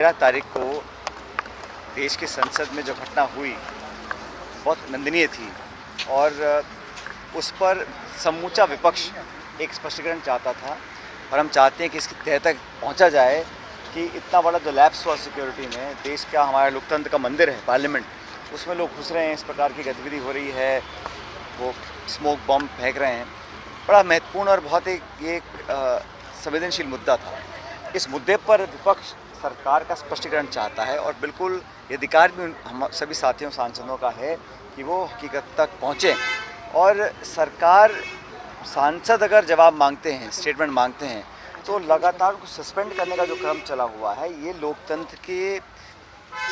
13 तारीख को देश की संसद में जो घटना हुई बहुत निंदनीय थी और उस पर समूचा विपक्ष एक स्पष्टीकरण चाहता था और हम चाहते हैं कि इसकी तह तक पहुंचा जाए कि इतना बड़ा जो लैप्स हुआ सिक्योरिटी में, देश का हमारा लोकतंत्र का मंदिर है पार्लियामेंट, उसमें लोग घुस रहे हैं, इस प्रकार की गतिविधि हो रही है, वो स्मोक बॉम्ब फेंक रहे हैं। बड़ा महत्वपूर्ण और बहुत एक संवेदनशील मुद्दा था। इस मुद्दे पर विपक्ष सरकार का स्पष्टीकरण चाहता है और बिल्कुल ये अधिकार भी हम सभी साथियों सांसदों का है कि वो हकीकत तक पहुँचें और सरकार सांसद अगर जवाब मांगते हैं, स्टेटमेंट मांगते हैं, तो लगातार उनको सस्पेंड करने का जो क्रम चला हुआ है, ये लोकतंत्र के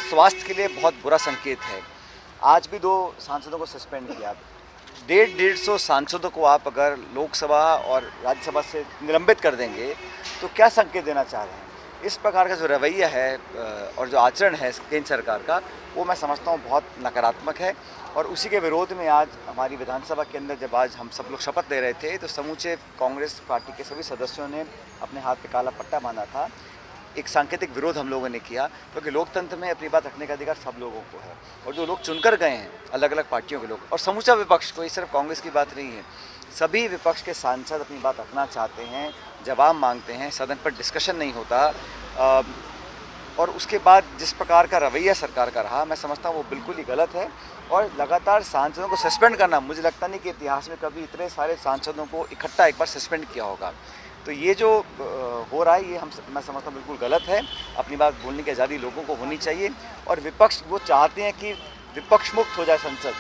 स्वास्थ्य के लिए बहुत बुरा संकेत है। आज भी 2 सांसदों को सस्पेंड किया। 150 सांसदों को आप अगर लोकसभा और राज्यसभा से निलंबित कर देंगे तो क्या संकेत देना चाह रहे हैं? इस प्रकार का जो रवैया है और जो आचरण है केंद्र सरकार का, वो मैं समझता हूँ बहुत नकारात्मक है। और उसी के विरोध में आज हमारी विधानसभा के अंदर जब आज हम सब लोग शपथ ले रहे थे तो समूचे कांग्रेस पार्टी के सभी सदस्यों ने अपने हाथ पे काला पट्टा बांधा था। एक सांकेतिक विरोध हम लोगों ने किया क्योंकि लोकतंत्र में अपनी बात रखने का अधिकार सब लोगों को है और जो लोग चुनकर गए हैं अलग अलग पार्टियों के लोग और समूचा विपक्ष, कोई सिर्फ कांग्रेस की बात नहीं है, सभी विपक्ष के सांसद अपनी बात रखना चाहते हैं, जवाब मांगते हैं, सदन पर डिस्कशन नहीं होता और उसके बाद जिस प्रकार का रवैया सरकार का रहा, मैं समझता हूँ वो बिल्कुल ही गलत है। और लगातार सांसदों को सस्पेंड करना, मुझे लगता नहीं कि इतिहास में कभी इतने सारे सांसदों को इकट्ठा एक बार सस्पेंड किया होगा। तो ये जो हो रहा है ये मैं समझता हूँ बिल्कुल गलत है। अपनी बात बोलने की आज़ादी लोगों को होनी चाहिए और विपक्ष वो चाहते हैं कि विपक्ष मुक्त हो जाए संसद,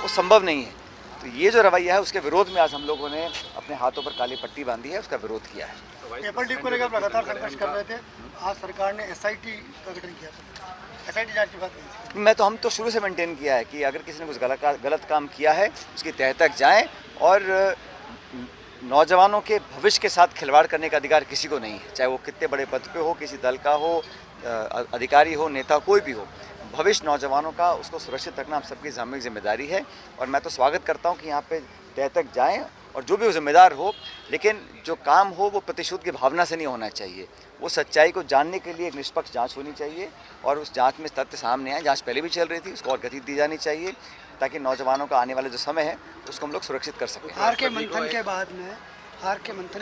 वो संभव नहीं है। तो ये जो रवैया है उसके विरोध में आज हम लोगों ने अपने हाथों पर काली पट्टी बांधी है, उसका विरोध किया है। पेपर लीक को लेकर लगातार संघर्ष कर रहे थे, आज सरकार ने एसआईटी का गठन किया था। एसआईटी जांच की बात नहीं, हम तो शुरू से मेंटेन किया है कि अगर किसी ने कुछ गलत काम किया है उसकी तह तक जाएं और नौजवानों के भविष्य के साथ खिलवाड़ करने का अधिकार किसी को नहीं है, चाहे वो कितने बड़े पद पे हो, किसी दल का हो, अधिकारी हो, नेता कोई भी हो। भविष्य नौजवानों का उसको सुरक्षित रखना हम सबकी सामूहिक जिम्मेदारी है और मैं तो स्वागत करता हूं कि यहाँ पे तह तक जाएं और जो भी वो जिम्मेदार हो, लेकिन जो काम हो वो प्रतिशोध की भावना से नहीं होना चाहिए। वो सच्चाई को जानने के लिए एक निष्पक्ष जांच होनी चाहिए और उस जांच में तथ्य सामने आए। जांच पहले भी चल रही थी, उसको और गति दी जानी चाहिए ताकि नौजवानों का आने वाला जो समय है उसको हम लोग सुरक्षित कर सकें। हार के मंथन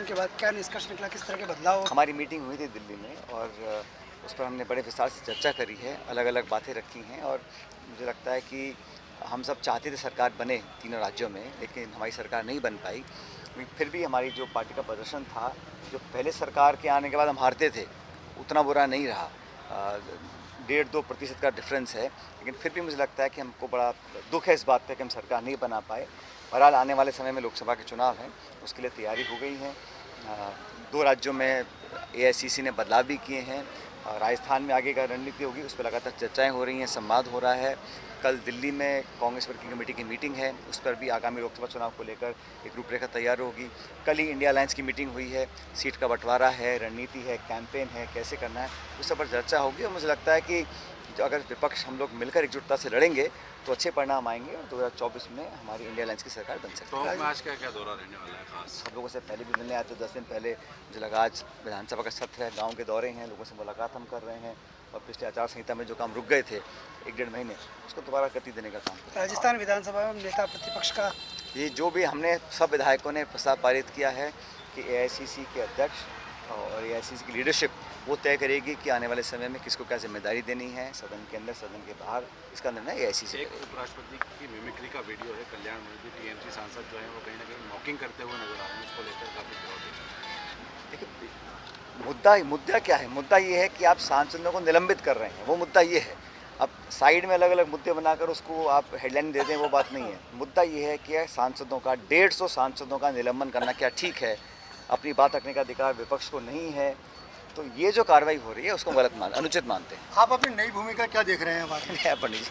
के बाद क्या निष्कर्ष निकला, किस तरह के बदलाव? हमारी मीटिंग हुई थी दिल्ली में और उस पर हमने बड़े विस्तार से चर्चा करी है, अलग अलग बातें रखी हैं और मुझे लगता है कि हम सब चाहते थे सरकार बने तीनों राज्यों में, लेकिन हमारी सरकार नहीं बन पाई। फिर भी हमारी जो पार्टी का प्रदर्शन था, जो पहले सरकार के आने के बाद हम हारते थे, उतना बुरा नहीं रहा। 1.5-2% का डिफरेंस है, लेकिन फिर भी मुझे लगता है कि हमको बड़ा दुख है इस बात पर कि हम सरकार नहीं बना पाए। बहरहाल आने वाले समय में लोकसभा के चुनाव हैं, उसके लिए तैयारी हो गई है। 2 राज्यों में एआईसीसी ने बदलाव भी किए हैं। राजस्थान में आगे का रणनीति होगी, उस पर लगातार चर्चाएं हो रही हैं, संवाद हो रहा है। कल दिल्ली में कांग्रेस वर्किंग कमेटी की मीटिंग है, उस पर भी आगामी लोकसभा चुनाव को लेकर एक रूपरेखा तैयार होगी। कल ही इंडिया अलायंस की मीटिंग हुई है, सीट का बंटवारा है, रणनीति है, कैंपेन है, कैसे करना है, उस सब पर चर्चा होगी और मुझे लगता है कि अगर विपक्ष हम लोग मिलकर एकजुटता से लड़ेंगे तो अच्छे परिणाम आएंगे और 2024 में हमारी इंडिया अलायंस की सरकार बन सकती है। तो आज क्या दौरा रहने वाला है खास? सब लोगों से पहले भी मिलने आए थे, 10 दिन पहले मुझे लगा आज विधानसभा का सत्र है, गांव के दौरे हैं, लोगों से मुलाकात हम कर रहे हैं और पिछले आचार संहिता में जो काम रुक गए थे 1-1.5 महीने, उसको दोबारा गति देने का काम। राजस्थान विधानसभा में नेता प्रतिपक्ष का ये जो भी हमने सब विधायकों ने प्रस्ताव पारित किया है कि एआईसीसी के अध्यक्ष और एआईसीसी की लीडरशिप वो तय करेगी कि आने वाले समय में किसको क्या जिम्मेदारी देनी है, सदन के अंदर, सदन के बाहर, इसका निर्णय एआईसीसी एक उपराष्ट्रपति की मिमिक्री का वीडियो है, कल्याण मोदी टीएमसी सांसद जो है वो कहीं ना कहीं मॉकिंग करते हुए नजर आ रहे हैं, उसको लेकर काफ़ी विरोध है। देखिए मुद्दा क्या है? मुद्दा ये है कि आप सांसदों को निलंबित कर रहे हैं, वो मुद्दा ये है। अब साइड में अलग अलग मुद्दे बनाकर उसको आप हेडलाइन दे दें, वो बात नहीं है। मुद्दा ये है कि सांसदों का 150 सांसदों का निलंबन करना क्या ठीक है? अपनी बात रखने का अधिकार विपक्ष को नहीं है, तो ये जो कार्रवाई हो रही है उसको गलत अनुचित मानते हैं। आप अपनी नई भूमिका क्या देख रहे हैं? पंडित जी